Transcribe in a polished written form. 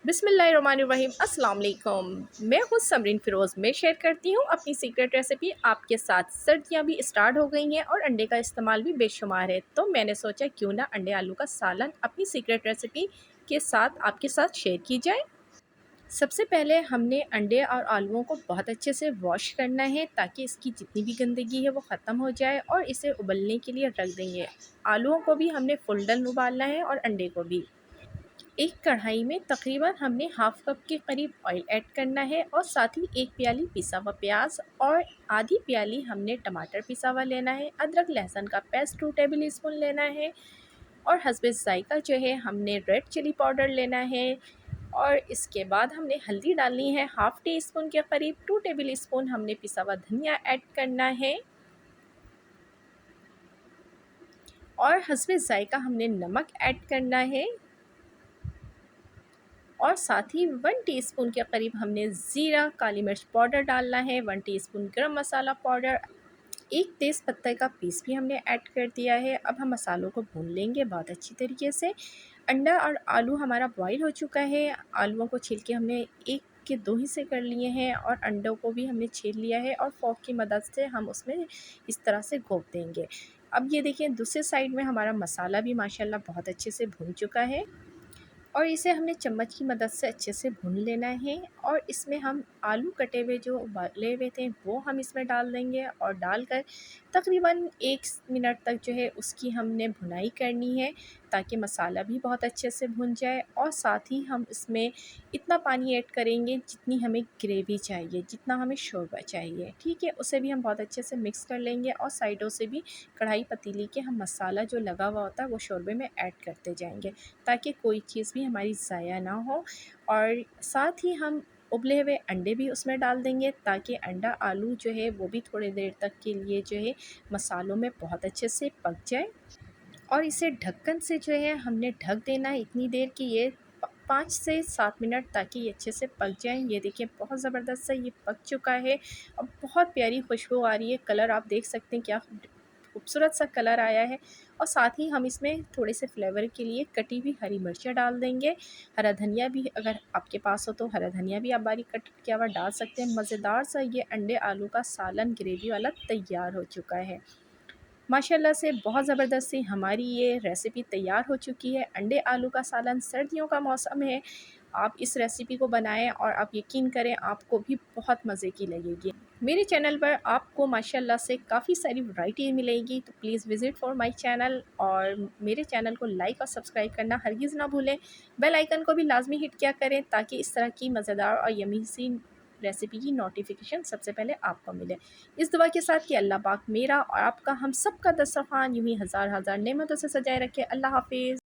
बिस्मिल्लाहिर्रहमानिर्रहीम अस्सलाम वालेकुम। मैं हूँ समरीन फ़िरोज़। मैं शेयर करती हूँ अपनी सीक्रेट रेसिपी आपके साथ। सर्दियाँ भी स्टार्ट हो गई हैं और अंडे का इस्तेमाल भी बेशुमार है, तो मैंने सोचा क्यों ना अंडे आलू का सालन अपनी सीक्रेट रेसिपी के साथ आपके साथ शेयर की जाए। सबसे पहले हमने अंडे और आलूओं को बहुत अच्छे से वॉश करना है ताकि इसकी जितनी भी गंदगी है वो ख़त्म हो जाए, और इसे उबलने के लिए रख देंगे। आलूओं को भी हमने फुल डन उबालना है और अंडे को भी। एक कढ़ाई में तकरीबन हमने हाफ़ कप के करीब ऑयल ऐड करना है, और साथ ही एक प्याली पिसा हुआ प्याज और आधी प्याली हमने टमाटर पिसा हुआ लेना है। अदरक लहसुन का पेस्ट 2 टेबल स्पून लेना है, और हस्बे ज़ायक़ा जो है हमने रेड चिली पाउडर लेना है। और इसके बाद हमने हल्दी डालनी है हाफ़ टी स्पून के करीब। 2 टेबल स्पून हमने पिसा हुआ धनिया ऐड करना है, और हस्बे ज़ायक़ा हमने नमक ऐड करना है, और साथ ही 1 टीस्पून के करीब हमने ज़ीरा काली मिर्च पाउडर डालना है, 1 टीस्पून गरम मसाला पाउडर, एक तेज़ पत्ते का पीस भी हमने ऐड कर दिया है। अब हम मसालों को भून लेंगे बहुत अच्छी तरीके से। अंडा और आलू हमारा बॉईल हो चुका है। आलूओं को छील के हमने एक के 2 हिस्से कर लिए हैं, और अंडों को भी हमने छील लिया है, और फ़ोर्क की मदद से हम उसमें इस तरह से घोप देंगे। अब ये देखिए दूसरे साइड में हमारा मसाला भी माशाल्लाह बहुत अच्छे से भुन चुका है, और इसे हमने चम्मच की मदद से अच्छे से भून लेना है। और इसमें हम आलू कटे हुए जो उबाले हुए थे वो हम इसमें डाल देंगे, और डालकर तकरीबन 1 मिनट तक जो है उसकी हमने भुनाई करनी है ताकि मसाला भी बहुत अच्छे से भुन जाए। और साथ ही हम इसमें इतना पानी ऐड करेंगे जितनी हमें ग्रेवी चाहिए, जितना हमें शोरबा चाहिए, ठीक है। उसे भी हम बहुत अच्छे से मिक्स कर लेंगे, और साइडों से भी कढ़ाई पतीली के हम मसाला जो लगा हुआ होता है वो शोरबे में ऐड करते जाएंगे ताकि कोई चीज़ भी हमारी ज़ाया ना हो। और साथ ही हम उबले हुए अंडे भी उसमें डाल देंगे ताकि अंडा आलू जो है वो भी थोड़ी देर तक के लिए जो है मसालों में बहुत अच्छे से पक जाए। और इसे ढक्कन से जो है हमने ढक देना है इतनी देर कि ये 5 से 7 मिनट ताकि ये अच्छे से पक जाएँ। ये देखिए बहुत ज़बरदस्त सा ये पक चुका है, और बहुत प्यारी खुशबू आ रही है। कलर आप देख सकते हैं क्या खूबसूरत सा कलर आया है। और साथ ही हम इसमें थोड़े से फ्लेवर के लिए कटी हुई हरी मिर्चें डाल देंगे। हरा धनिया भी अगर आपके पास हो तो हरा धनिया भी आप बारीक कट किया हुआ डाल सकते हैं। मज़ेदार सा ये अंडे आलू का सालन ग्रेवी वाला तैयार हो चुका है। माशाल्लाह से बहुत ज़बरदस्त सी हमारी ये रेसिपी तैयार हो चुकी है। अंडे आलू का सालन, सर्दियों का मौसम है, आप इस रेसिपी को बनाएं और आप यकीन करें आपको भी बहुत मज़े की लगेगी। मेरे चैनल पर आपको माशाल्लाह से काफ़ी सारी वैरायटी मिलेगी, तो please visit for my channel, और मेरे चैनल को लाइक और सब्सक्राइब करना हरगिज़ ना भूलें। बेल आइकन को भी लाजमी हिट किया करें ताकि इस तरह की मज़ेदार और यम्मी सी रेसिपी की नोटिफिकेशन सबसे पहले आपको मिले। इस दुआ के साथ कि अल्लाह पाक मेरा और आपका हम सब का दस्तरखान यूँ ही हज़ार हज़ार नेमतों से सजाए रखे। अल्लाह हाफ़िज़।